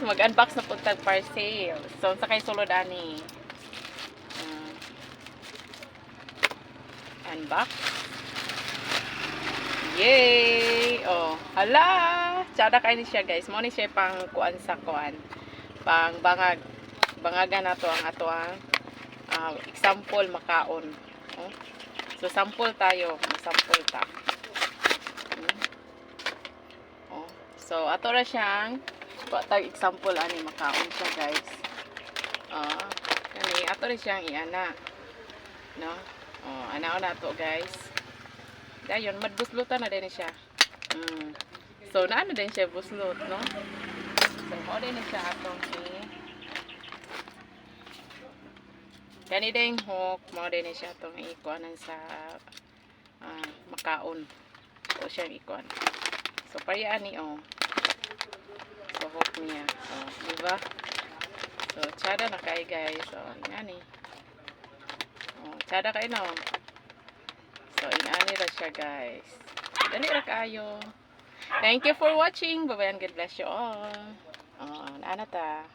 mag-unbox na pagtag parcel. So sa kay sulod ani. Unbox. Yay! Oh, hala! Tsada kay ni siya guys. Mo ni siya pang kuan sa kuan. Pang bangag. Bangagan na to ang ato ang example makaon. Oh. So sample tayo. Sample ta. Oh. So ato ra siyang tag example ani makaon siya guys. Kani ato ra siyang iana. No? Oh, ana na to guys. Dayon madbuslutan na din siya. So naano din siya buslot, no? So mo din siya atong kani ding hook, mo din siya atong ikuanan sa makaon. So siyang ikuan. So pariyaan ni So hook niya. So, di ba? So tsada na kay guys. So ngani. Tsada kay no. So inani ra siya guys. Dali ra kayo. Thank you for watching. Bye-bye and God bless you all. Naana ta.